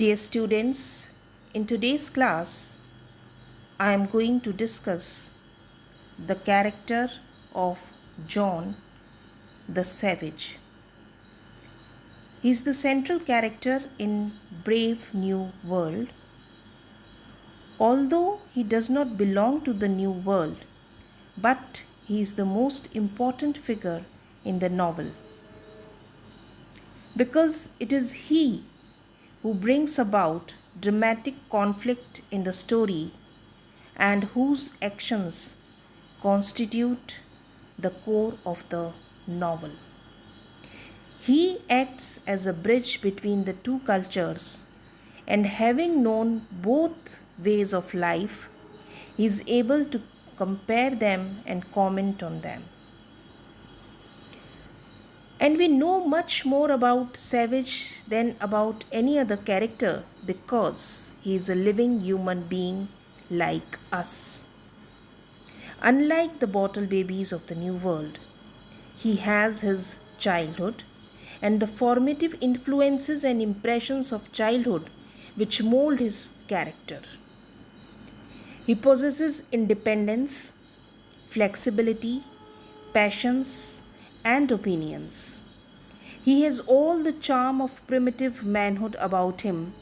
Dear students, in today's class, I am going to discuss the character of John the Savage. He is the central character in Brave New World. Although he does not belong to the New World, but he is the most important figure in the novel because it is he who brings about dramatic conflict in the story and whose actions constitute the core of the novel. He acts as a bridge between the two cultures, and having known both ways of life, he is able to compare them and comment on them. And we know much more about Savage than about any other character because he is a living human being like us. Unlike the bottle babies of the New World, he has his childhood and the formative influences and impressions of childhood which mold his character. He possesses independence, flexibility, passions, and opinions. He has all the charm of primitive manhood about him,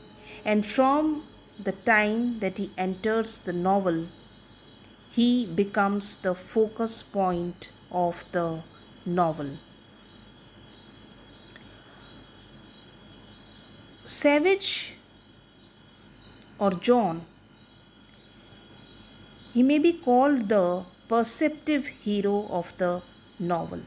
and from the time that he enters the novel, he becomes the focus point of the novel. Savage or John, he may be called the perceptive hero of the novel.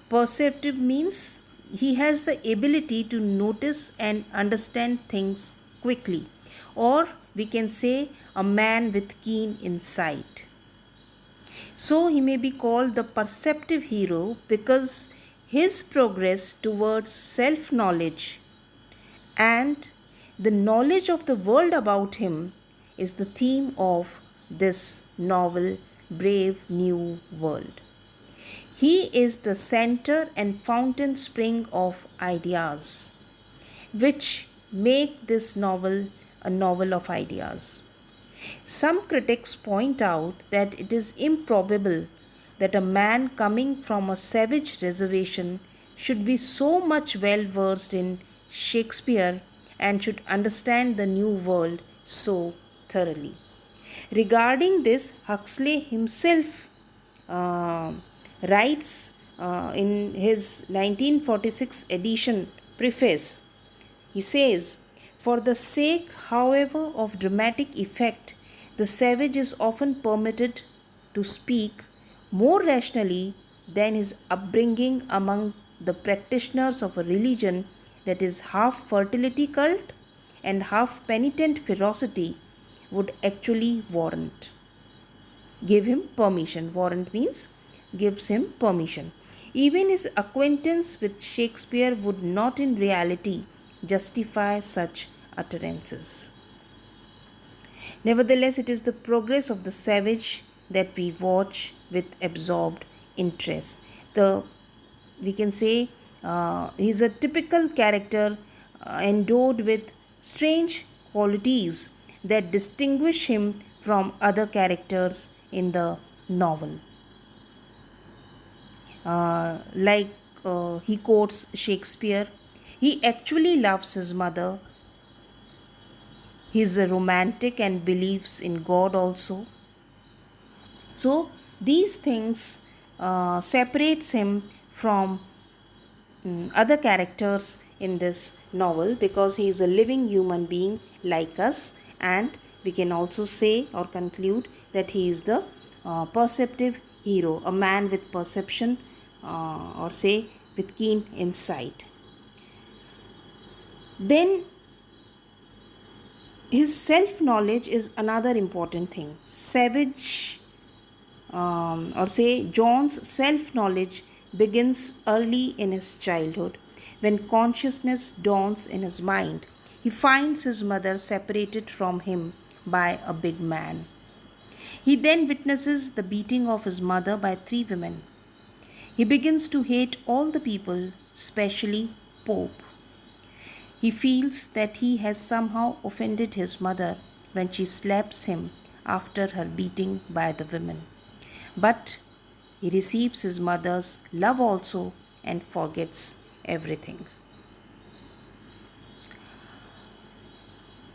Perceptive means he has the ability to notice and understand things quickly, or we can say a man with keen insight. So he may be called the perceptive hero because his progress towards self knowledge and the knowledge of the world about him is the theme of this novel, Brave New World. He is the center and fountain spring of ideas, which make this novel a novel of ideas. Some critics point out that it is improbable that a man coming from a savage reservation should be so much well versed in Shakespeare and should understand the New World so thoroughly. Regarding this, Huxley himself writes in his 1946 edition preface, he says, for the sake, however, of dramatic effect, the savage is often permitted to speak more rationally than his upbringing among the practitioners of a religion that is half fertility cult and half penitent ferocity would actually warrant. Give him permission. Warrant means gives him permission. Even his acquaintance with Shakespeare would not in reality justify such utterances. Nevertheless, it is the progress of the savage that we watch with absorbed interest. We can say he is a typical character endowed with strange qualities that distinguish him from other characters in the novel. He quotes Shakespeare. He actually loves his mother. He is a romantic and believes in God also. So these things separates him from other characters in this novel because he is a living human being like us, and we can also say or conclude that he is the perceptive hero, a man with perception or say with keen insight. Then his self knowledge is another important thing. Savage or say John's self knowledge begins early in his childhood when consciousness dawns in his mind. He finds his mother separated from him by a big man. He then witnesses the beating of his mother by 3 women. He begins to hate all the people, especially Pope. He feels that he has somehow offended his mother when she slaps him after her beating by the women. But he receives his mother's love also and forgets everything.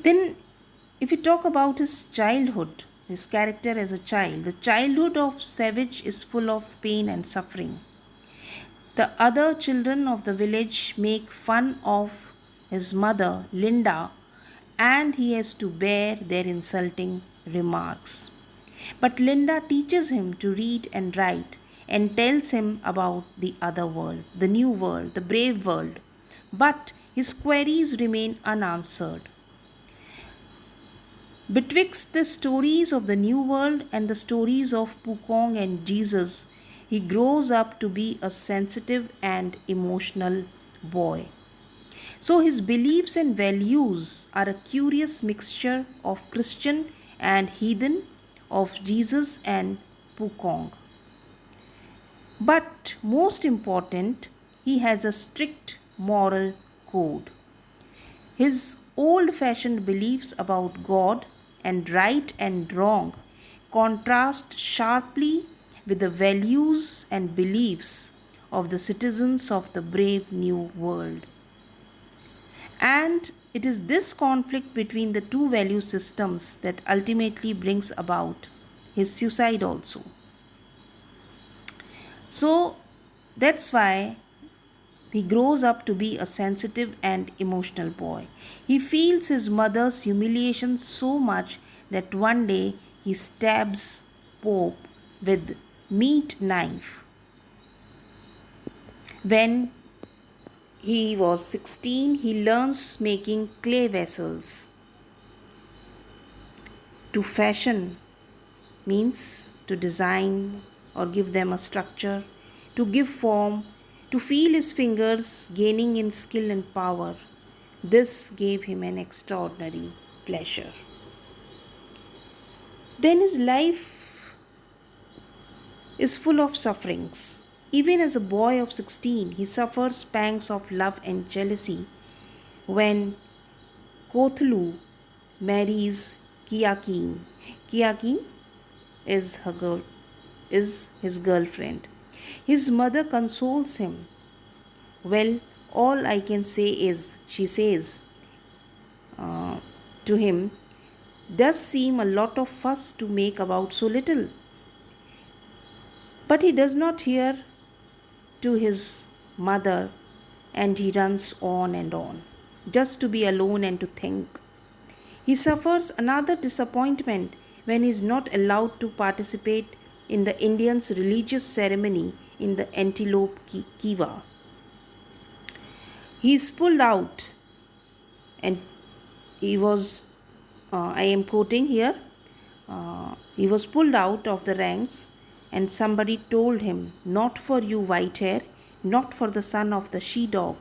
Then, if we talk about his childhood, his character as a child, the childhood of Savage is full of pain and suffering. The other children of the village make fun of his mother, Linda, and he has to bear their insulting remarks. But Linda teaches him to read and write and tells him about the other world, the new world, the brave world. But his queries remain unanswered. Betwixt the stories of the New World and the stories of Pukong and Jesus, he grows up to be a sensitive and emotional boy. So his beliefs and values are a curious mixture of Christian and heathen, of Jesus and Pukong. But most important, he has a strict moral code. His old fashioned beliefs about God and right and wrong contrast sharply with the values and beliefs of the citizens of the brave new world. And it is this conflict between the two value systems that ultimately brings about his suicide also. So that's why he grows up to be a sensitive and emotional boy. He feels his mother's humiliation so much that one day he stabs Pope with meat knife. When he was 16, he learns making clay vessels. To fashion means to design or give them a structure, to give form, to feel his fingers gaining in skill and power. This gave him an extraordinary pleasure. Then his life is full of sufferings. Even as a boy of 16, he suffers pangs of love and jealousy when Kothlu marries Kiakin. Kiakin is his girlfriend. His mother consoles him. Well, all I can say is, she says to him, does seem a lot of fuss to make about so little. But he does not hear to his mother and he runs on, just to be alone and to think. He suffers another disappointment when he is not allowed to participate in the Indians' religious ceremony in the Antelope Kiva. He is pulled out, and he was, I am quoting here, he was pulled out of the ranks, and somebody told him, not for you, white hair, not for the son of the she dog.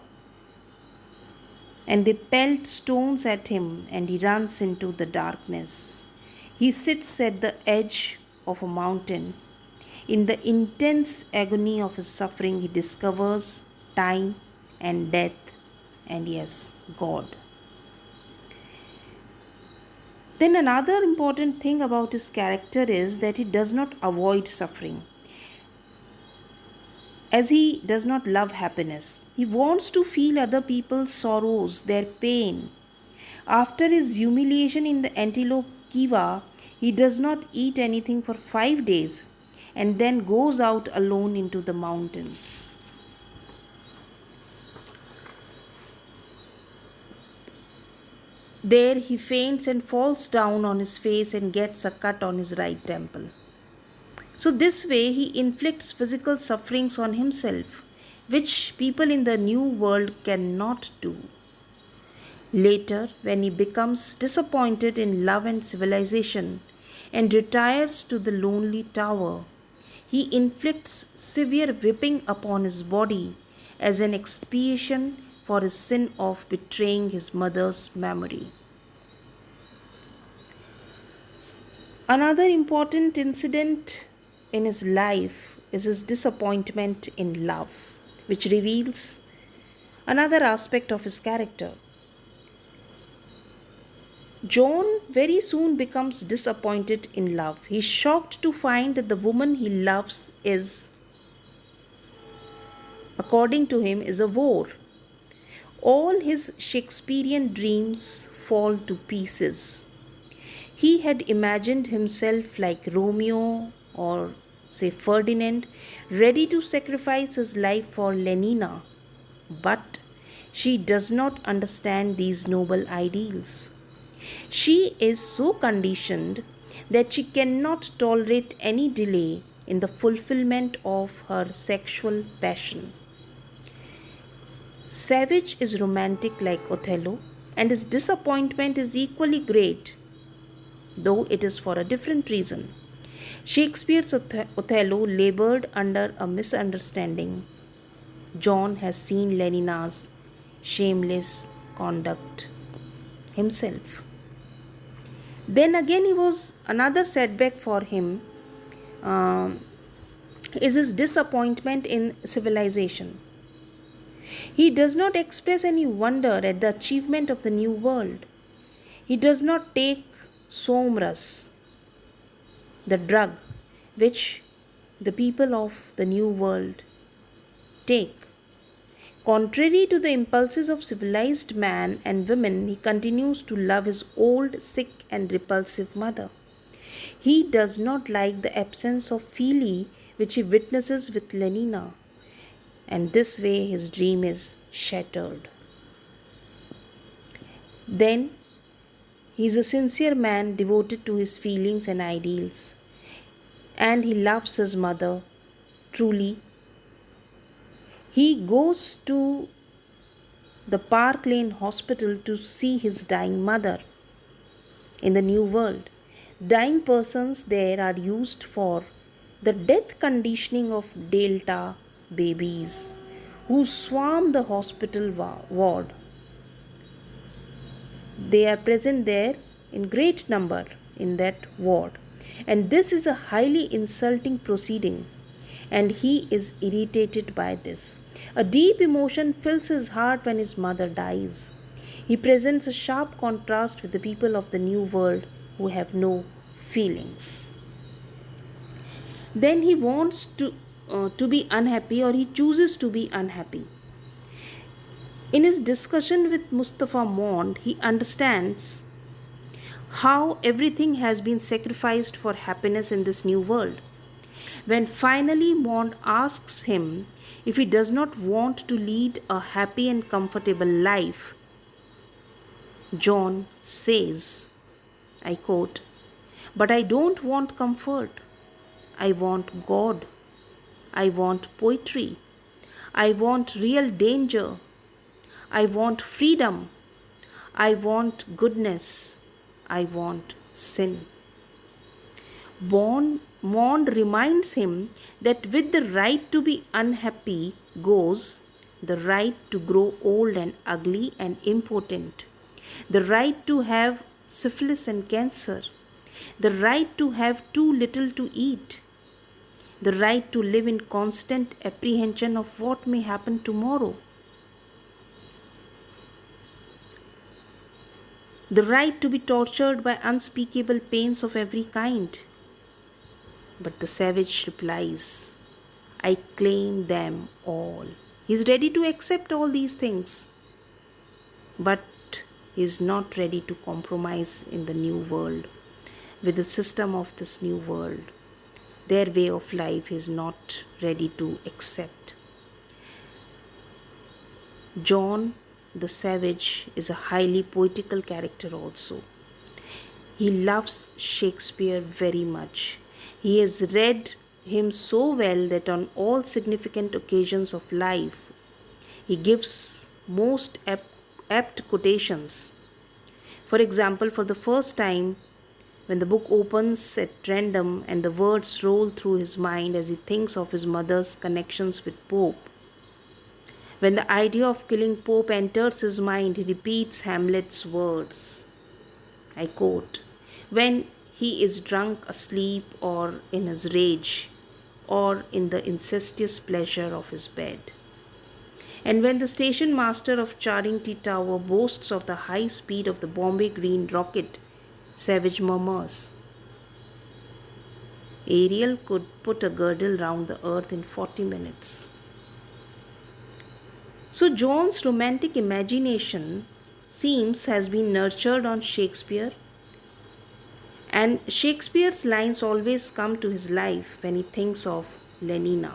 And they pelt stones at him, and he runs into the darkness. He sits at the edge of a mountain. In the intense agony of his suffering, he discovers time and death, and yes, God. Then another important thing about his character is that he does not avoid suffering. As he does not love happiness, he wants to feel other people's sorrows, their pain. After his humiliation in the Antelope Kiva, he does not eat anything for 5 days and then goes out alone into the mountains. There he faints and falls down on his face and gets a cut on his right temple. So, this way he inflicts physical sufferings on himself, which people in the new world cannot do. Later, when he becomes disappointed in love and civilization and retires to the lonely tower, he inflicts severe whipping upon his body as an expiation for his sin of betraying his mother's memory. Another important incident in his life is his disappointment in love, which reveals another aspect of his character. John very soon becomes disappointed in love. He's shocked to find that the woman he loves is, according to him, is a whore. All his Shakespearean dreams fall to pieces. He had imagined himself like Romeo or, say, Ferdinand, ready to sacrifice his life for Lenina. But she does not understand these noble ideals. She is so conditioned that she cannot tolerate any delay in the fulfillment of her sexual passion. Savage is romantic like Othello, and his disappointment is equally great, though it is for a different reason. Shakespeare's Othello labored under a misunderstanding. John has seen Lenina's shameless conduct himself. Then again, he was another setback for him um, is his disappointment in civilization. He does not express any wonder at the achievement of the new world. He does not take somras, the drug which the people of the new world take. Contrary to the impulses of civilized man and women, he continues to love his old, sick, and repulsive mother. He does not like the absence of Philly which he witnesses with Lenina, and this way his dream is shattered. Then he is a sincere man devoted to his feelings and ideals, and he loves his mother truly. He goes to the Park Lane Hospital to see his dying mother in the New World. Dying persons there are used for the death conditioning of Delta babies who swarm the hospital ward. They are present there in great number in that ward, and this is a highly insulting proceeding, and he is irritated by this. A deep emotion fills his heart when his mother dies. He presents a sharp contrast with the people of the New World who have no feelings. Then he wants to be unhappy, or he chooses to be unhappy. In his discussion with Mustafa Mond, he understands how everything has been sacrificed for happiness in this new world. When finally Mond asks him if he does not want to lead a happy and comfortable life, John says, I quote, "But I don't want comfort. I want God. I want poetry. I want real danger. I want freedom. I want goodness. I want sin." Mond reminds him that with the right to be unhappy goes the right to grow old and ugly and impotent, the right to have syphilis and cancer, the right to have too little to eat, the right to live in constant apprehension of what may happen tomorrow, the right to be tortured by unspeakable pains of every kind. But the savage replies, I claim them all. He is ready to accept all these things, but he is not ready to compromise in the new world with the system of this new world. Their way of life is not ready to accept. John the Savage is a highly poetical character also. He loves Shakespeare very much. He has read him so well that on all significant occasions of life, he gives most apt quotations. For example, for the first time, when the book opens at random and the words roll through his mind as he thinks of his mother's connections with Pope, when the idea of killing Pope enters his mind, he repeats Hamlet's words. I quote, when he is drunk, asleep, or in his rage, or in the incestuous pleasure of his bed. And when the station master of Charingti Tower boasts of the high speed of the Bombay Green rocket, Savage murmurs, Ariel could put a girdle round the earth in 40 minutes. So John's romantic imagination seems has been nurtured on Shakespeare, and Shakespeare's lines always come to his life when he thinks of Lenina.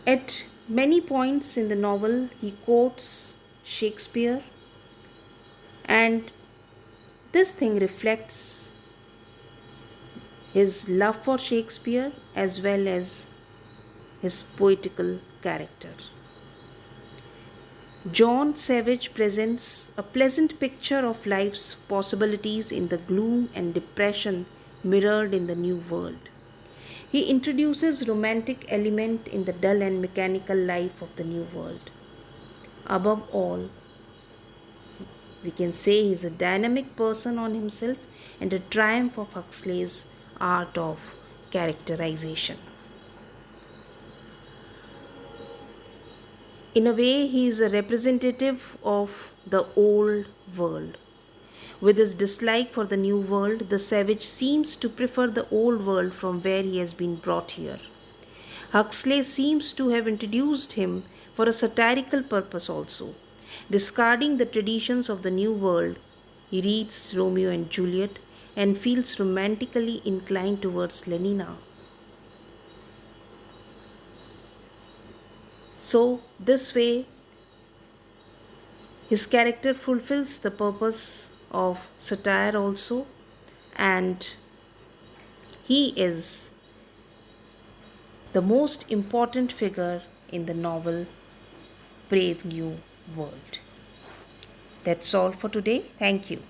At many points in the novel, he quotes Shakespeare, and this thing reflects his love for Shakespeare as well as his poetical character. John Savage presents a pleasant picture of life's possibilities in the gloom and depression mirrored in the new world. He introduces romantic element in the dull and mechanical life of the new world. Above all, we can say he is a dynamic person on himself and a triumph of Huxley's art of characterization. In a way, he is a representative of the old world. With his dislike for the new world, the savage seems to prefer the old world from where he has been brought here. Huxley seems to have introduced him for a satirical purpose also. Discarding the traditions of the new world, he reads Romeo and Juliet and feels romantically inclined towards Lenina. So, this way, his character fulfills the purpose of satire also, and he is the most important figure in the novel Brave New World. That's all for today. Thank you.